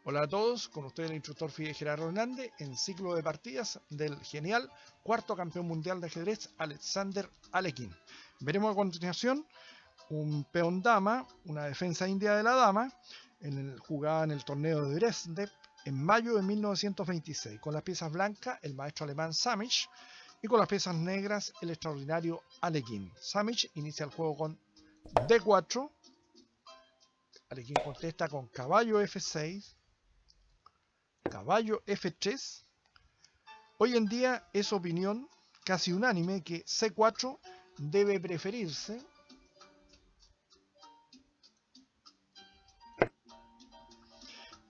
Hola a todos, con ustedes el instructor Fidel Gerardo Hernández en ciclo de partidas del genial cuarto campeón mundial de ajedrez Alexander Alekhine. Veremos a continuación un peón dama, una defensa india de la dama, jugada en el torneo de Dresden en mayo de 1926, con las piezas blancas el maestro alemán Samish y con las piezas negras el extraordinario Alekhine. Samish inicia el juego con D4, Alekhine contesta con caballo F6, caballo F3. Hoy en día es opinión casi unánime que C4 debe preferirse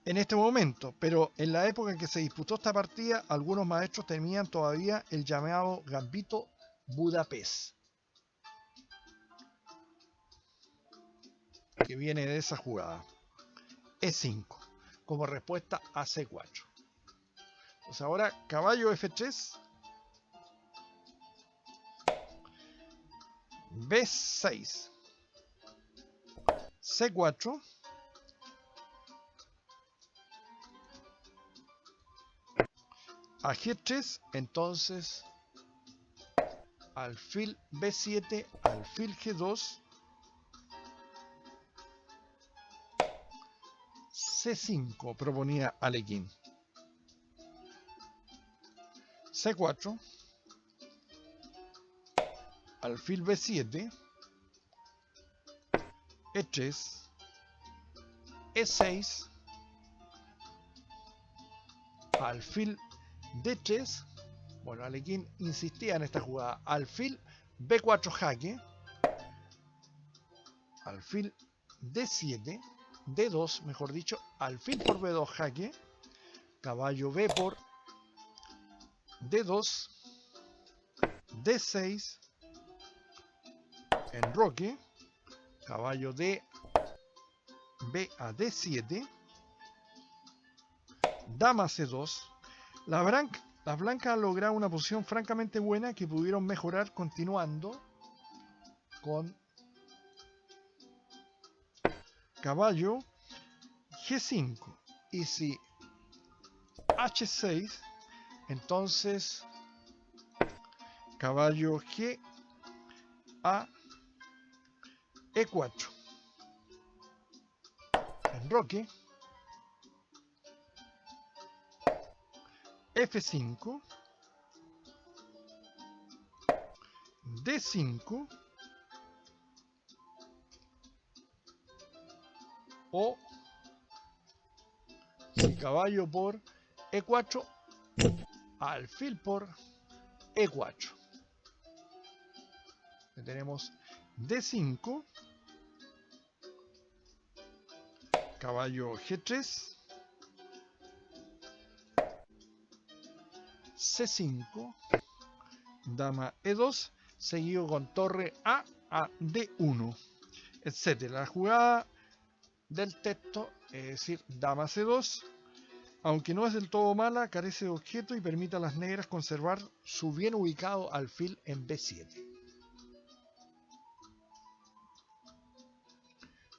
en este momento, pero en la época en que se disputó esta partida, algunos maestros temían todavía el llamado Gambito Budapest, que viene de esa jugada. E5, como respuesta a C4. Pues ahora caballo F3, B6, C4, a G3, entonces alfil B7, alfil G2, C5 proponía Alekhine, C4, alfil B7, E3, E6, alfil D3. Bueno, Alekhine insistía en esta jugada. Alfil B4 jaque, alfil D7, D2 mejor dicho, alfil por B2 jaque, caballo B por D2, D6, enroque, caballo D, B a D7, dama C2. Las blancas han logrado una posición francamente buena que pudieron mejorar continuando con caballo G5. Y si H6, entonces caballo G a E4. Enroque. F5, D5 o si caballo por E4, alfil por E4. Tenemos D5, caballo G3, C5, dama E2, seguido con torre A D1, etc. La jugada del texto, es decir, dama C2, aunque no es del todo mala, carece de objeto y permite a las negras conservar su bien ubicado alfil en B7.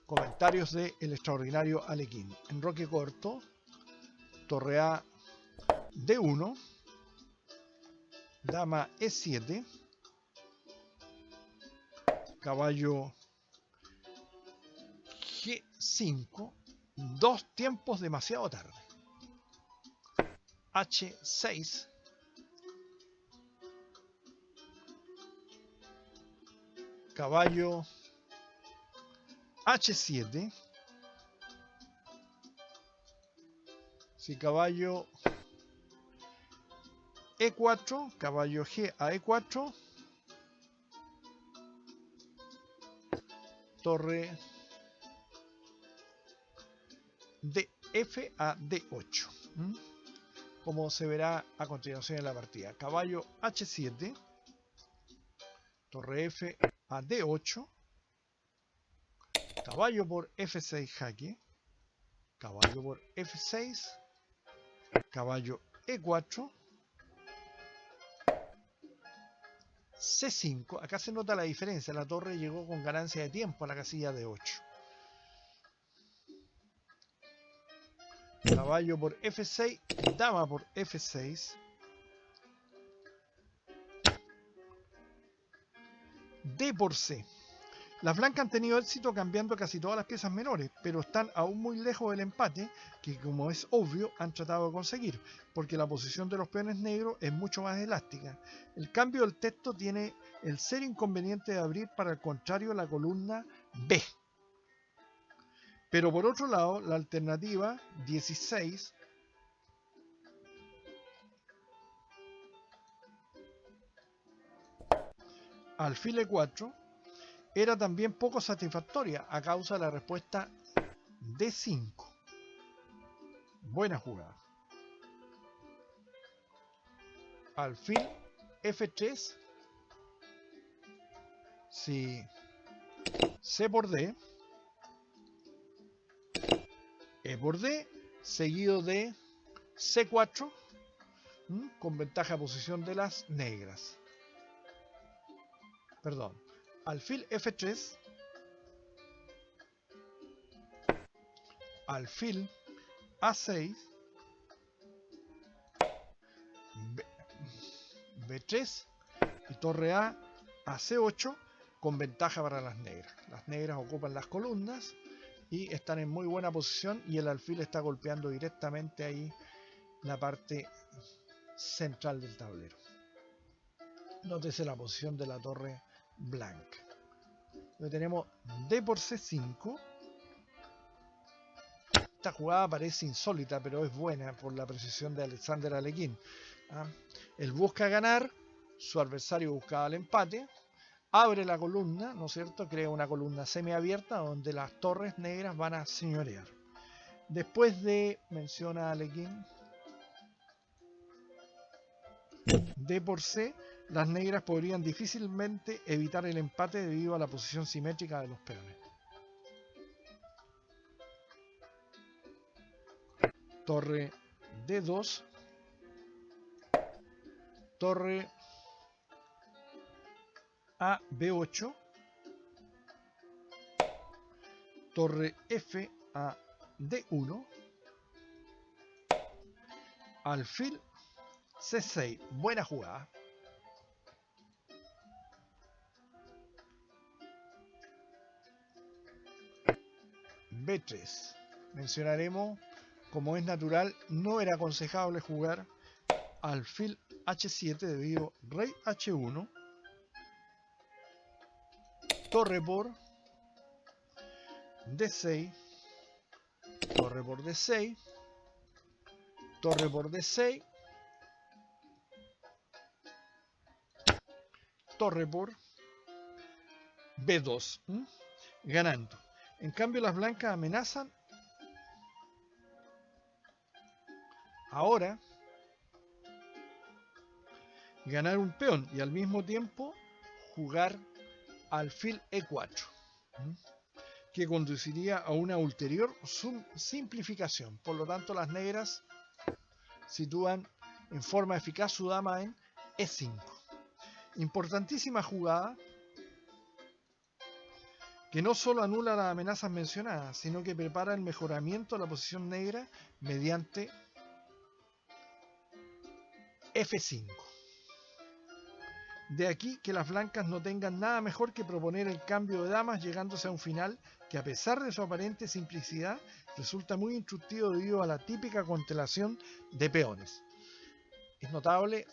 Comentarios de el extraordinario Alekhine. Enroque corto, torre A D1, dama E7, caballo G5, dos tiempos demasiado tarde. H6, caballo H7, si caballo E4, caballo G a E4, torre de F a D8, como se verá a continuación en la partida. Caballo H7, torre F a D8, caballo por F6 jaque, caballo por F6, caballo E4, C5. Acá se nota la diferencia, la torre llegó con ganancia de tiempo a la casilla de 8. caballo por F6, dama por F6, D por C. Las blancas han tenido éxito cambiando casi todas las piezas menores, pero están aún muy lejos del empate, que como es obvio han tratado de conseguir, porque la posición de los peones negros es mucho más elástica. El cambio del texto tiene el serio inconveniente de abrir para el contrario la columna B. Pero por otro lado, la alternativa 16 alfil E4 era también poco satisfactoria a causa de la respuesta D5. Buena jugada. Alfil F3. Si C por D. E por D. Seguido de C4. Con ventaja de posición de las negras. Perdón. Alfil F3. Alfil A6. B3 y torre A C8 con ventaja para las negras. Las negras ocupan las columnas y están en muy buena posición y el alfil está golpeando directamente ahí la parte central del tablero. Nótese la posición de la torre blanca. Luego tenemos D por C5. Esta jugada parece insólita, pero es buena por la precisión de Alexander Alekhine. Él busca ganar, su adversario buscaba el empate, abre la columna, ¿no es cierto? Crea una columna semiabierta donde las torres negras van a señorear. Después de, menciona Alekhine, D por C, las negras podrían difícilmente evitar el empate debido a la posición simétrica de los peones. Torre D2, torre A B8, torre F a D1, alfil C6, buena jugada. B3, mencionaremos, como es natural, no era aconsejable jugar alfil H7 debido rey H1, torre por D6, torre por D6, torre por D6, torre por B2, ganando. En cambio las blancas amenazan ahora ganar un peón y al mismo tiempo jugar alfil E4, que conduciría a una ulterior simplificación. Por lo tanto, las negras sitúan en forma eficaz su dama en E5. Importantísima jugada que no solo anula las amenazas mencionadas, sino que prepara el mejoramiento de la posición negra mediante F5. De aquí que las blancas no tengan nada mejor que proponer el cambio de damas, llegándose a un final que, a pesar de su aparente simplicidad, resulta muy instructivo debido a la típica constelación de peones. Es notable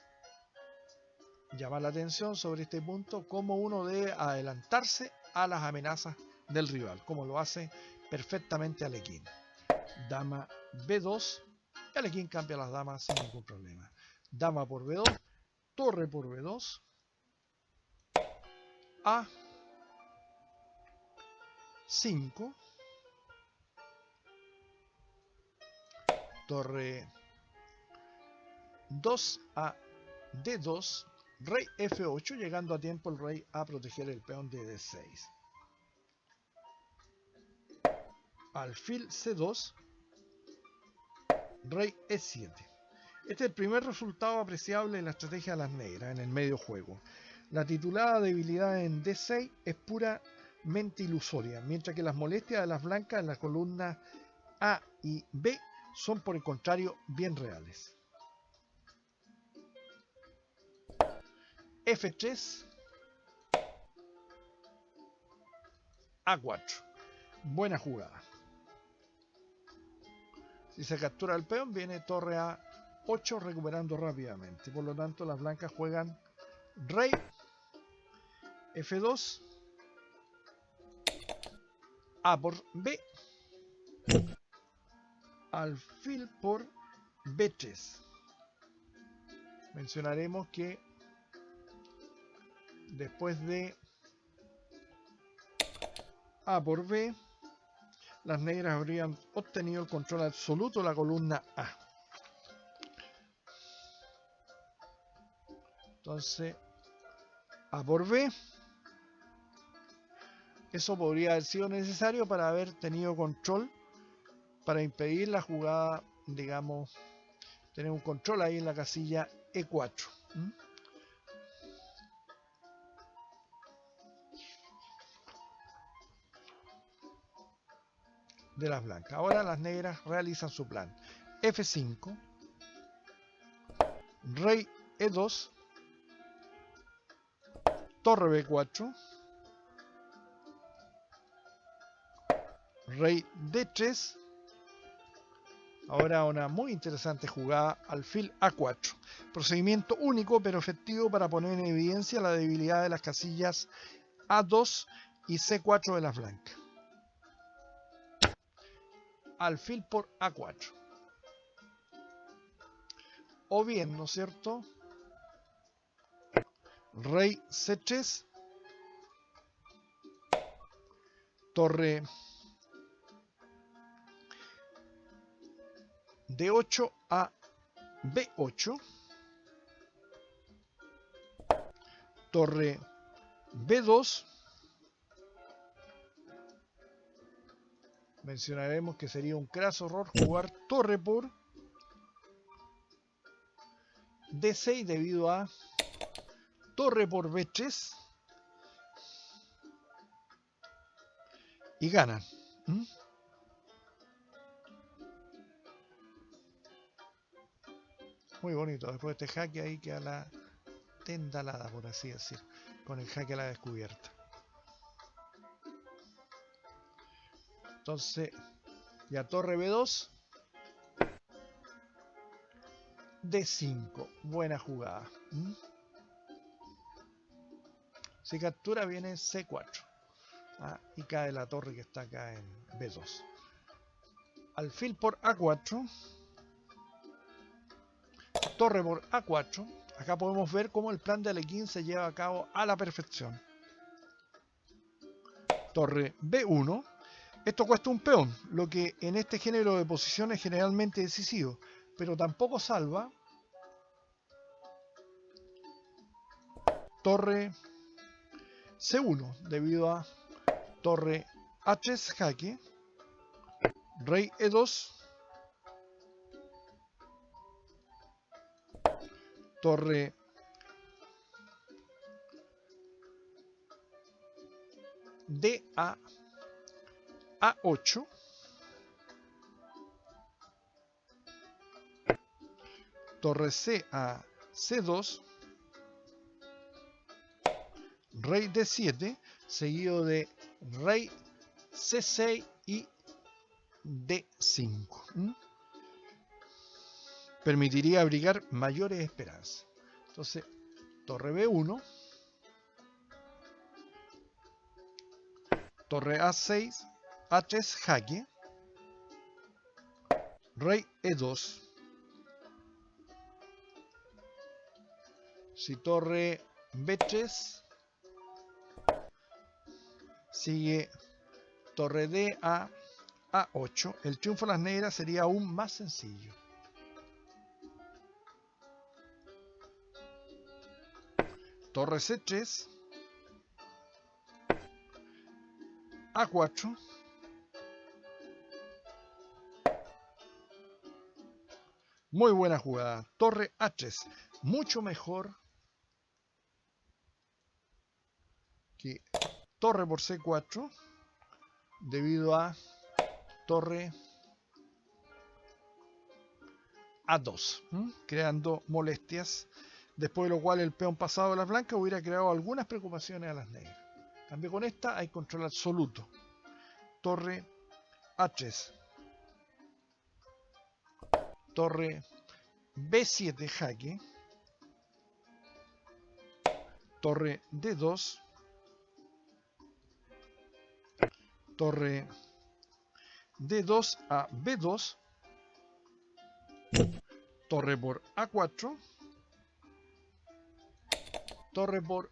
llamar la atención sobre este punto, cómo uno debe adelantarse a las amenazas del rival, como lo hace perfectamente Alekhine. Dama B2, y Alekhine cambia las damas sin ningún problema. Dama por B2, torre por B2, A5, torre 2 a D2, rey F8, llegando a tiempo el rey a proteger el peón de D6. Alfil C2, rey E7. Este es el primer resultado apreciable de la estrategia de las negras en el medio juego. La titulada debilidad en D6 es puramente ilusoria, mientras que las molestias de las blancas en las columnas A y B son por el contrario bien reales. F3, A4. Buena jugada. Si se captura el peón, viene torre A8 recuperando rápidamente. Por lo tanto, las blancas juegan rey, F2, A por B, alfil por B3. Mencionaremos que después de A por B, las negras habrían obtenido el control absoluto de la columna A. Entonces, A por B, eso podría haber sido necesario para haber tenido control, para impedir la jugada, digamos, tener un control ahí en la casilla E4. De las blancas. Ahora las negras realizan su plan. F5, rey E2, torre B4, rey D3. Ahora una muy interesante jugada, alfil A4. Procedimiento único pero efectivo para poner en evidencia la debilidad de las casillas A2 y C4 de las blancas. Alfil por A4. O bien, ¿no es cierto? Rey C3, torre D8 a B8, torre B2. Mencionaremos que sería un craso error jugar torre por D6 debido a torre por B3 y ganan. Muy bonito. Después de este jaque ahí queda la tendalada, por así decir, con el jaque a la descubierta. Entonces, ya torre B2, D5, buena jugada. Si captura viene C4 y cae la torre que está acá en B2. Alfil por A4, torre por A4. Acá podemos ver cómo el plan de Alekhine se lleva a cabo a la perfección. Torre B1. Esto cuesta un peón, lo que en este género de posiciones es generalmente decisivo, pero tampoco salva. Torre C1, debido a torre A3 jaque, rey E2, torre D a A8, torre C a C2, rey D7, seguido de rey C6 y D5. Permitiría abrigar mayores esperanzas. Entonces, torre B1, torre A6, A3 jaque, rey E2. Si torre B3, sigue torre D a A8. El triunfo de las negras sería aún más sencillo. Torre C3, A4, muy buena jugada. Torre A3, mucho mejor que torre por C4, debido a torre A2, creando molestias, después de lo cual el peón pasado de las blancas hubiera creado algunas preocupaciones a las negras. En cambio con esta hay control absoluto. Torre A3, torre B7 jaque, torre D2, torre D2 a B2, torre por A4, torre por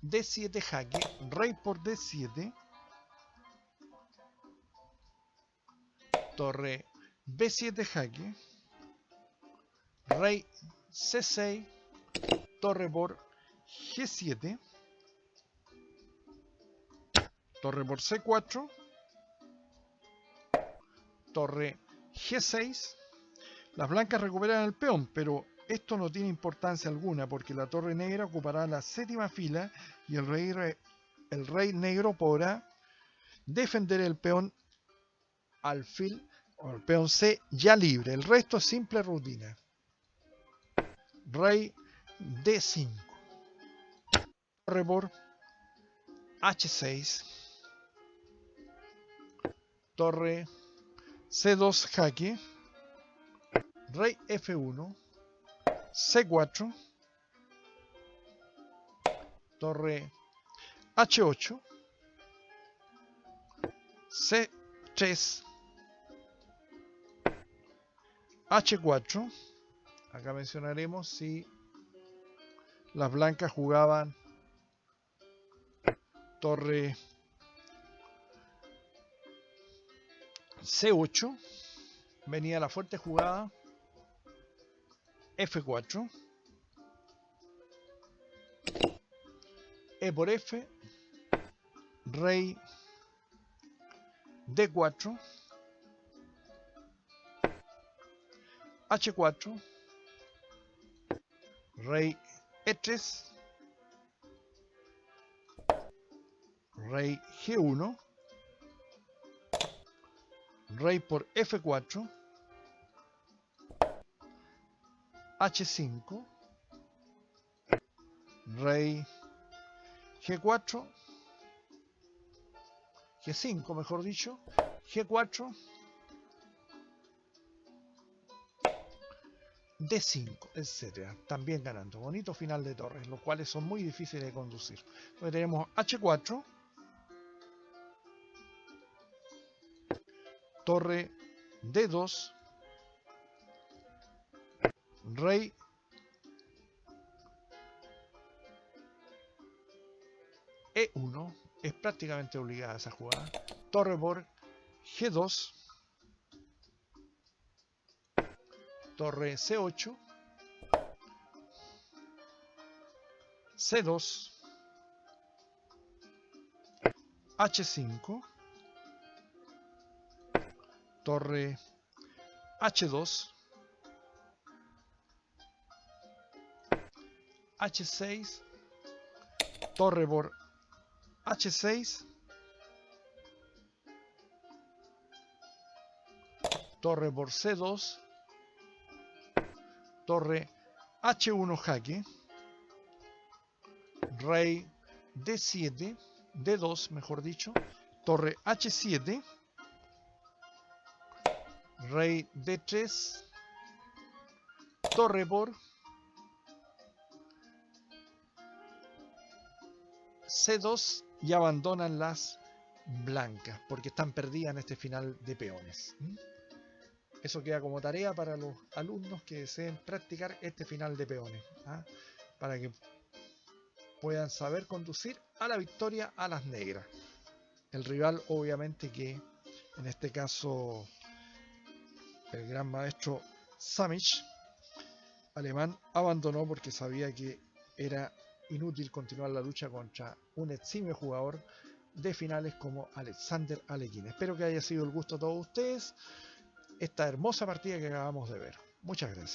D7 jaque, rey por D7, torre B7 jaque, rey C6, torre por G7, torre por C4, torre G6. Las blancas recuperan el peón, pero esto no tiene importancia alguna porque la torre negra ocupará la séptima fila y el rey negro podrá defender el peón alfil o el peón C ya libre. El resto es simple rutina. Rey D5, torre por H6, torre C2 jaque, rey F1, C4, torre H8, C3, H4. Acá mencionaremos si las blancas jugaban torre C8, venía la fuerte jugada F4, E por F, rey D4, H4, rey E3, rey G1, rey por F4, H5, rey G4, G5 mejor dicho, G4, D5, etcétera, también ganando. Bonito final de torres, los cuales son muy difíciles de conducir. Entonces tenemos H4, torre D2, rey E1, es prácticamente obligada esa jugada, torre por G2, torre C8, C2, H5, torre H2, H6, torre por H6, torre por C2, torre H1 jaque, rey D7, D2 mejor dicho, torre H7, rey D3, torre por C2 y abandonan las blancas porque están perdidas en este final de peones. Eso queda como tarea para los alumnos que deseen practicar este final de peones, para que puedan saber conducir a la victoria a las negras. El rival obviamente que en este caso el gran maestro Samich alemán abandonó porque sabía que era inútil continuar la lucha contra un eximio jugador de finales como Alexander Alekhine. Espero que haya sido el gusto a todos ustedes esta hermosa partida que acabamos de ver. Muchas gracias.